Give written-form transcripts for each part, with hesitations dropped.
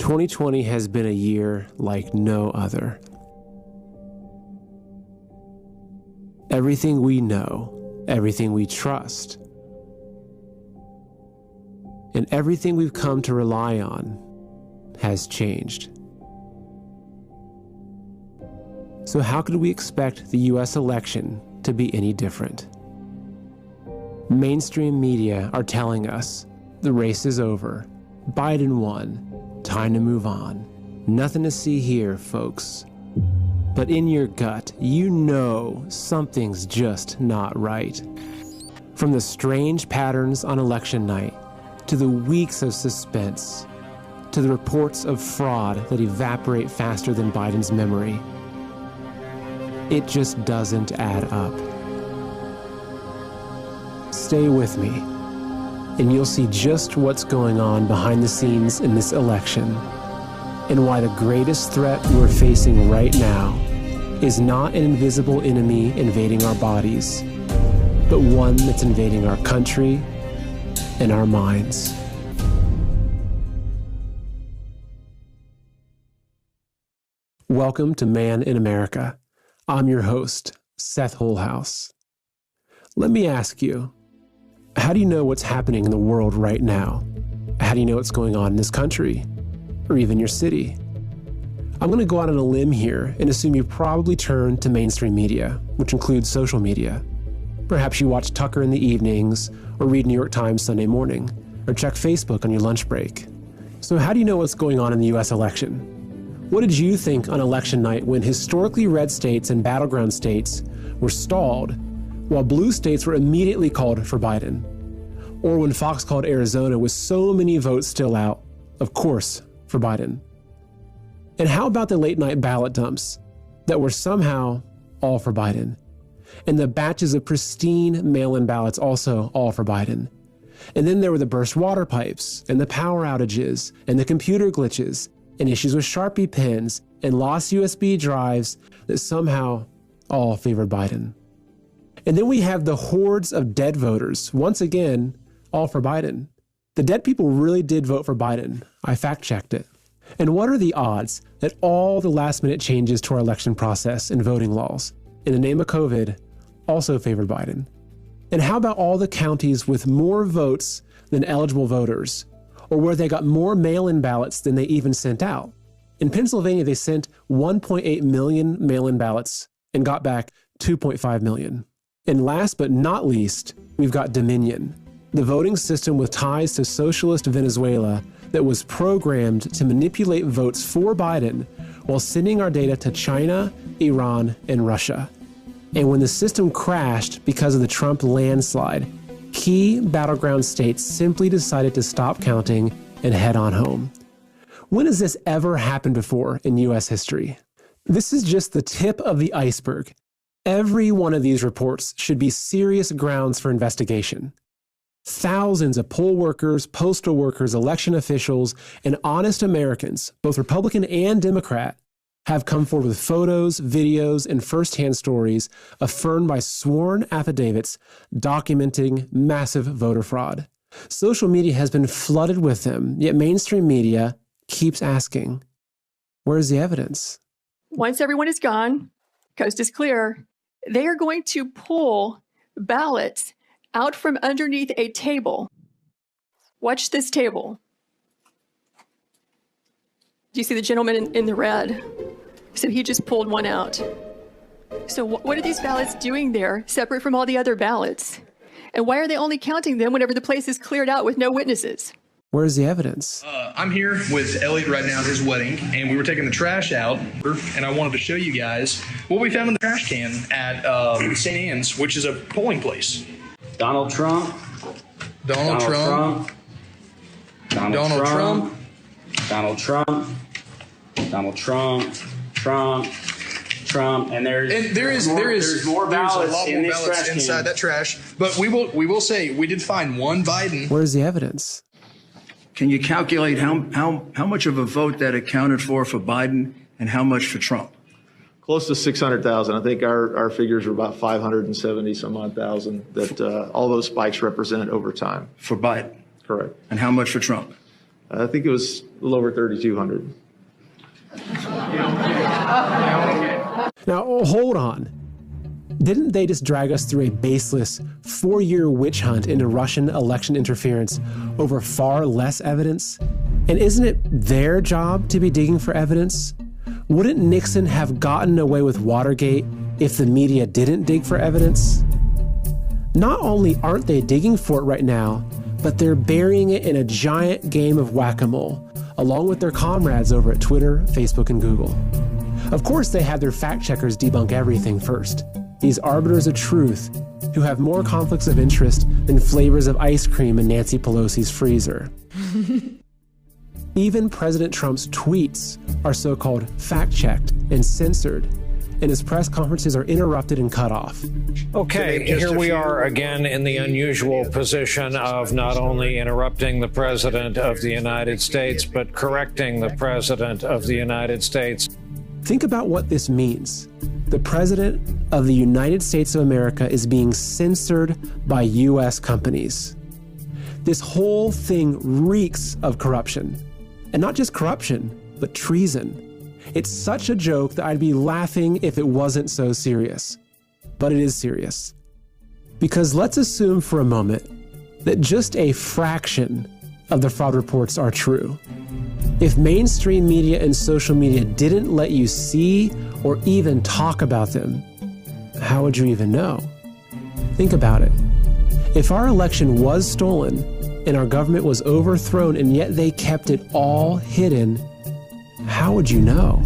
2020 has been a year like no other. Everything we know, everything we trust, and everything we've come to rely on has changed. So how could we expect the US election to be any different? Mainstream media are telling us the race is over, Biden won, time to move on. Nothing to see here, folks. But in your gut, you know something's just not right. From the strange patterns on election night, to the weeks of suspense, to the reports of fraud that evaporate faster than Biden's memory, it just doesn't add up. Stay with me, and you'll see just what's going on behind the scenes in this election, and why the greatest threat we're facing right now is not an invisible enemy invading our bodies, but one that's invading our country and our minds. Welcome to Man in America. I'm your host, Seth Holhouse. Let me ask you, how do you know what's happening in the world right now? How do you know what's going on in this country, or even your city? I'm going to go out on a limb here and assume you probably turn to mainstream media, which includes social media. Perhaps you watch Tucker in the evenings, or read New York Times Sunday morning, or check Facebook on your lunch break. So how do you know what's going on in the US election? What did you think on election night when historically red states and battleground states were stalled, while blue states were immediately called for Biden? Or when Fox called Arizona with so many votes still out, of course, for Biden? And how about the late night ballot dumps that were somehow all for Biden? And the batches of pristine mail-in ballots also all for Biden? And then there were the burst water pipes, and the power outages, and the computer glitches, and issues with Sharpie pens, and lost USB drives that somehow all favored Biden. And then we have the hordes of dead voters, once again, all for Biden. The dead people really did vote for Biden. I fact-checked it. And what are the odds that all the last-minute changes to our election process and voting laws, in the name of COVID, also favored Biden? And how about all the counties with more votes than eligible voters, or where they got more mail-in ballots than they even sent out? In Pennsylvania, they sent 1.8 million mail-in ballots and got back 2.5 million. And last but not least, we've got Dominion, the voting system with ties to socialist Venezuela that was programmed to manipulate votes for Biden while sending our data to China, Iran, and Russia. And when the system crashed because of the Trump landslide, key battleground states simply decided to stop counting and head on home. When has this ever happened before in U.S. history? This is just the tip of the iceberg. Every one of these reports should be serious grounds for investigation. Thousands of poll workers, postal workers, election officials, and honest Americans, both Republican and Democrat, have come forward with photos, videos, and firsthand stories affirmed by sworn affidavits documenting massive voter fraud. Social media has been flooded with them, yet mainstream media keeps asking, where's the evidence? Once everyone is gone, coast is clear, they are going to pull ballots out from underneath a table. Watch this table. Do you see the gentleman in the red? So he just pulled one out. So what are these ballots doing there, separate from all the other ballots? And why are they only counting them whenever the place is cleared out with no witnesses? Where's the evidence? I'm here with Elliot right now at his wedding, and we were taking the trash out, and I wanted to show you guys what we found in the trash can at St. Anne's, which is a polling place. Donald Trump. Donald Trump. Donald Trump. Donald Trump. Donald Trump. Trump. And there's more ballots in this trash can. Inside that trash. But we will say we did find one Biden. Where's the evidence? Can you calculate how much of a vote that accounted for Biden and how much for Trump? Close to 600,000. I think our figures were about 570 some odd thousand that all those spikes represented over time. For Biden? Correct. And how much for Trump? I think it was a little over 3,200. Now, hold on. Didn't they just drag us through a baseless 4-year witch hunt into Russian election interference over far less evidence? And isn't it their job to be digging for evidence? Wouldn't Nixon have gotten away with Watergate if the media didn't dig for evidence? Not only aren't they digging for it right now, but they're burying it in a giant game of whack-a-mole, along with their comrades over at Twitter, Facebook, and Google. Of course, they had their fact-checkers debunk everything first. These arbiters of truth who have more conflicts of interest than flavors of ice cream in Nancy Pelosi's freezer. Even President Trump's tweets are so-called fact-checked and censored, and his press conferences are interrupted and cut off. Okay, here we are again in the unusual position of not only interrupting the President of the United States, but correcting the President of the United States. Think about what this means. The President of the United States of America is being censored by U.S. companies. This whole thing reeks of corruption. And not just corruption, but treason. It's such a joke that I'd be laughing if it wasn't so serious. But it is serious. Because let's assume for a moment that just a fraction of the fraud reports are true. If mainstream media and social media didn't let you see or even talk about them, how would you even know? Think about it. If our election was stolen and our government was overthrown and yet they kept it all hidden, how would you know?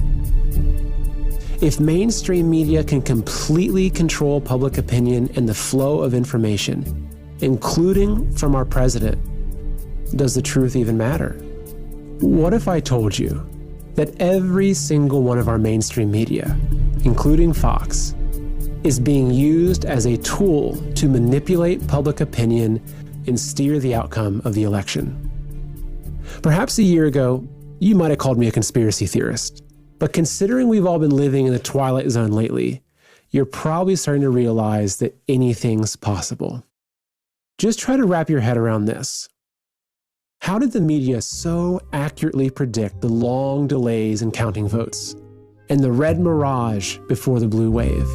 If mainstream media can completely control public opinion and the flow of information, including from our president, does the truth even matter? What if I told you that every single one of our mainstream media, including Fox, is being used as a tool to manipulate public opinion and steer the outcome of the election? Perhaps a year ago, you might have called me a conspiracy theorist, but considering we've all been living in the twilight zone lately, you're probably starting to realize that anything's possible. Just try to wrap your head around this. How did the media so accurately predict the long delays in counting votes and the red mirage before the blue wave?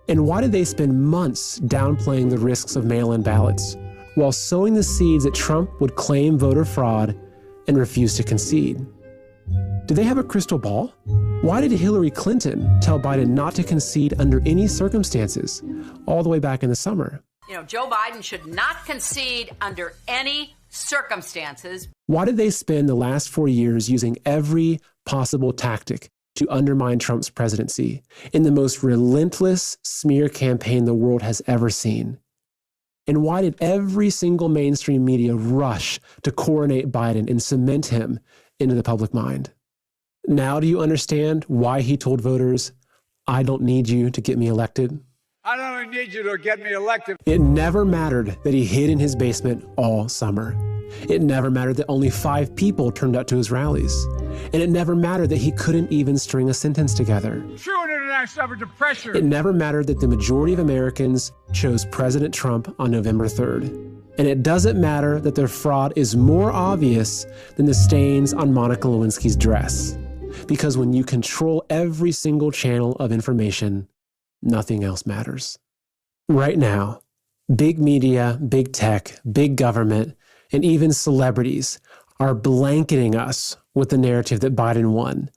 And why did they spend months downplaying the risks of mail-in ballots while sowing the seeds that Trump would claim voter fraud and refuse to concede? Do they have a crystal ball? Why did Hillary Clinton tell Biden not to concede under any circumstances all the way back in the summer? Joe Biden should not concede under any circumstances. Why did they spend the last 4 years using every possible tactic to undermine Trump's presidency in the most relentless smear campaign the world has ever seen? And why did every single mainstream media rush to coronate Biden and cement him into the public mind? Now do you understand why he told voters, "I don't need you to get me elected"? I don't need you to get me elected. It never mattered that he hid in his basement all summer. It never mattered that only 5 people turned out to his rallies. And it never mattered that he couldn't even string a sentence together. True international effort to pressure. It never mattered that the majority of Americans chose President Trump on November 3rd. And it doesn't matter that their fraud is more obvious than the stains on Monica Lewinsky's dress. Because when you control every single channel of information, nothing else matters. Right now, big media, big tech, big government, and even celebrities are blanketing us with the narrative that Biden won,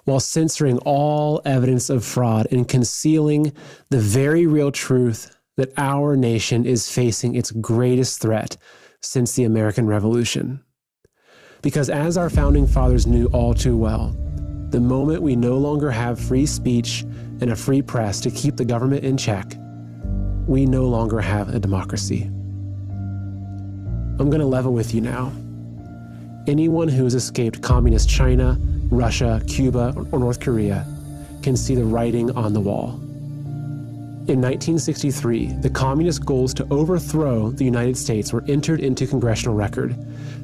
while censoring all evidence of fraud and concealing the very real truth that our nation is facing its greatest threat since the American Revolution. Because as our founding fathers knew all too well, the moment we no longer have free speech and a free press to keep the government in check, we no longer have a democracy. I'm going to level with you now. Anyone who has escaped communist China, Russia, Cuba, or North Korea can see the writing on the wall. In 1963, the communist goals to overthrow the United States were entered into congressional record.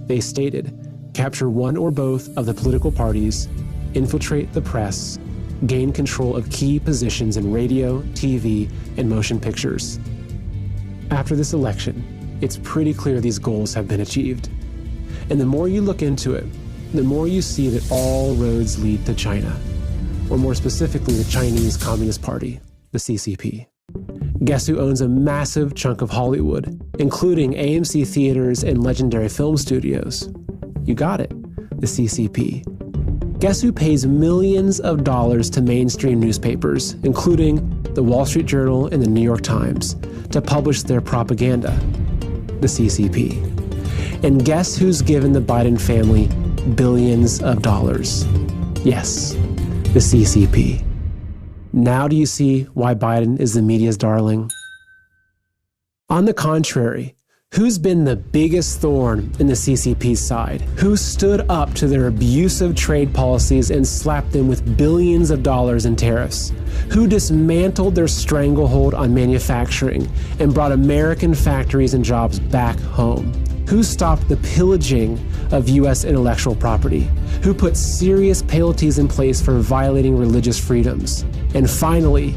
They stated, capture one or both of the political parties, infiltrate the press, gain control of key positions in radio, TV, and motion pictures. After this election, it's pretty clear these goals have been achieved. And the more you look into it, the more you see that all roads lead to China, or more specifically, the Chinese Communist Party, the CCP. Guess who owns a massive chunk of Hollywood, including AMC theaters and legendary film studios? You got it, the CCP. Guess who pays millions of dollars to mainstream newspapers, including the Wall Street Journal and the New York Times, to publish their propaganda? The CCP. And guess who's given the Biden family billions of dollars? Yes, the CCP. Now do you see why Biden is the media's darling? On the contrary, who's been the biggest thorn in the CCP's side? Who stood up to their abusive trade policies and slapped them with billions of dollars in tariffs? Who dismantled their stranglehold on manufacturing and brought American factories and jobs back home? Who stopped the pillaging of U.S. intellectual property? Who put serious penalties in place for violating religious freedoms? And finally,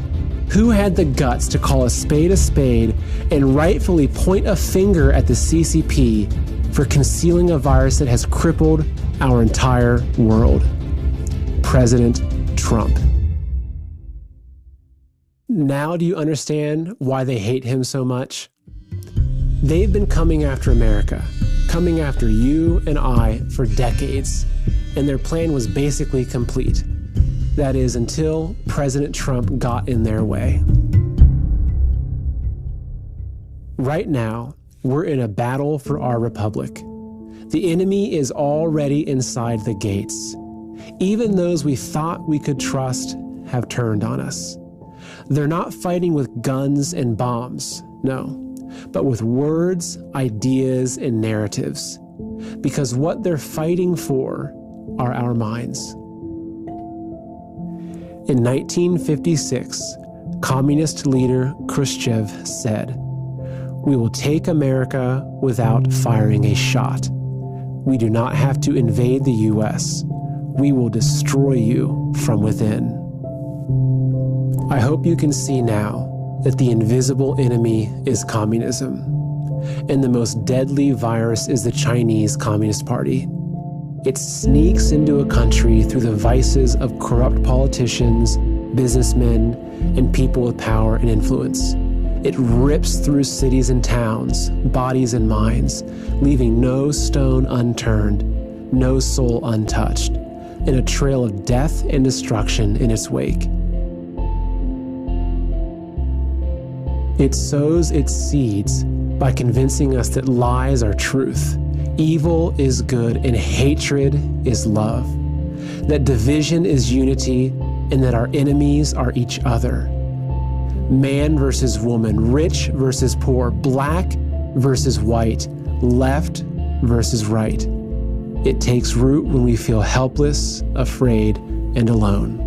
who had the guts to call a spade and rightfully point a finger at the CCP for concealing a virus that has crippled our entire world? President Trump. Now do you understand why they hate him so much? They've been coming after America, coming after you and I for decades, and their plan was basically complete. That is, until President Trump got in their way. Right now, we're in a battle for our republic. The enemy is already inside the gates. Even those we thought we could trust have turned on us. They're not fighting with guns and bombs, no, but with words, ideas, and narratives. Because what they're fighting for are our minds. In 1956, communist leader Khrushchev said, "We will take America without firing a shot. We do not have to invade the U.S. We will destroy you from within." I hope you can see now that the invisible enemy is communism, and the most deadly virus is the Chinese Communist Party. It sneaks into a country through the vices of corrupt politicians, businessmen, and people with power and influence. It rips through cities and towns, bodies and minds, leaving no stone unturned, no soul untouched, and a trail of death and destruction in its wake. It sows its seeds by convincing us that lies are truth, evil is good, and hatred is love, that division is unity, and that our enemies are each other. Man versus woman, rich versus poor, black versus white, left versus right. It takes root when we feel helpless, afraid, and alone.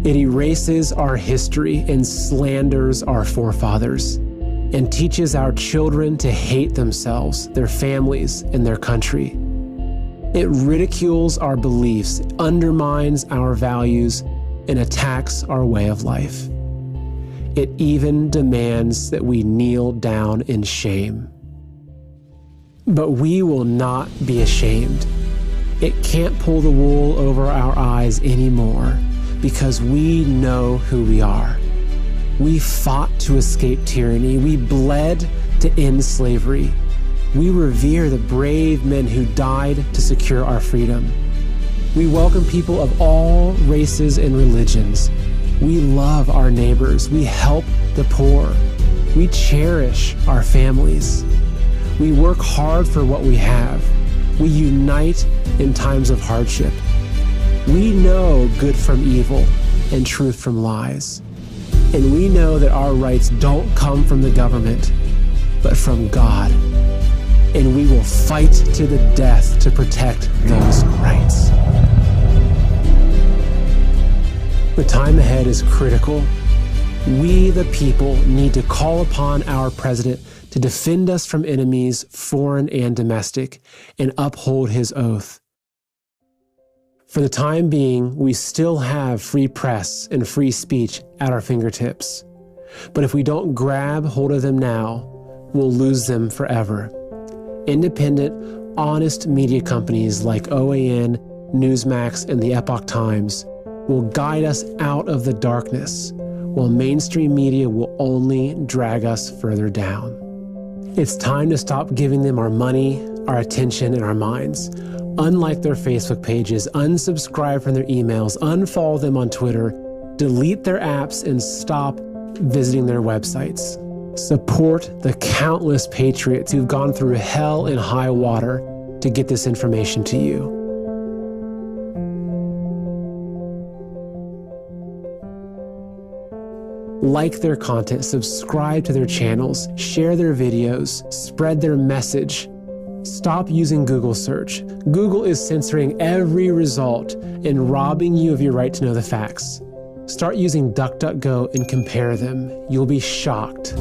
It erases our history and slanders our forefathers, and teaches our children to hate themselves, their families, and their country. It ridicules our beliefs, undermines our values, and attacks our way of life. It even demands that we kneel down in shame. But we will not be ashamed. It can't pull the wool over our eyes anymore, because we know who we are. We fought to escape tyranny. We bled to end slavery. We revere the brave men who died to secure our freedom. We welcome people of all races and religions. We love our neighbors. We help the poor. We cherish our families. We work hard for what we have. We unite in times of hardship. We know good from evil and truth from lies. And we know that our rights don't come from the government, but from God. And we will fight to the death to protect those rights. The time ahead is critical. We, the people, need to call upon our president to defend us from enemies, foreign and domestic, and uphold his oath. For the time being, we still have free press and free speech at our fingertips. But if we don't grab hold of them now, we'll lose them forever. independent, honest media companies like OAN, Newsmax, and the Epoch Times will guide us out of the darkness, while mainstream media will only drag us further down. It's time to stop giving them our money, our attention, and our minds. Unlike their Facebook pages, unsubscribe from their emails, unfollow them on Twitter, delete their apps, and stop visiting their websites. Support the countless patriots who've gone through hell and high water to get this information to you. Like their content, subscribe to their channels, share their videos, spread their message. Stop using Google search. Google is censoring every result and robbing you of your right to know the facts. Start using DuckDuckGo and compare them. You'll be shocked.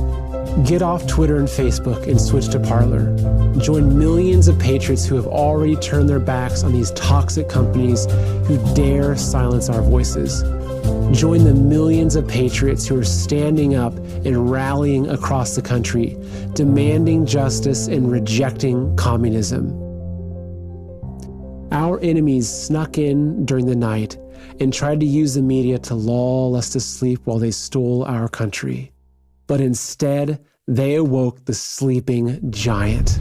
Get off Twitter and Facebook and switch to Parler. Join millions of patriots who have already turned their backs on these toxic companies who dare silence our voices. Join the millions of patriots who are standing up and rallying across the country, demanding justice and rejecting communism. Our enemies snuck in during the night and tried to use the media to lull us to sleep while they stole our country. But instead, they awoke the sleeping giant.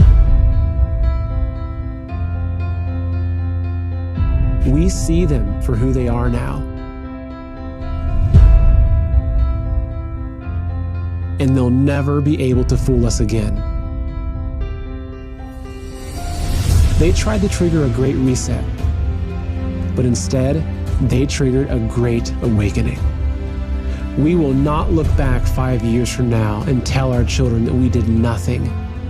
We see them for who they are now. And they'll never be able to fool us again. They tried to trigger a great reset, but instead, they triggered a great awakening. We will not look back 5 years from now and tell our children that we did nothing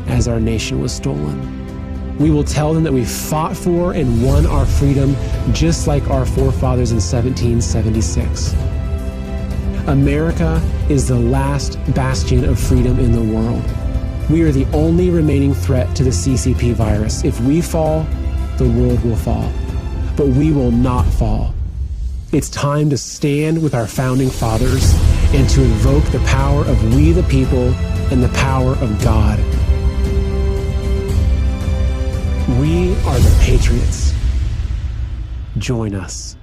as our nation was stolen. We will tell them that we fought for and won our freedom just like our forefathers in 1776. America is the last bastion of freedom in the world. We are the only remaining threat to the CCP virus. If we fall, the world will fall. But we will not fall. It's time to stand with our founding fathers and to invoke the power of we the people and the power of God. We are the patriots. Join us.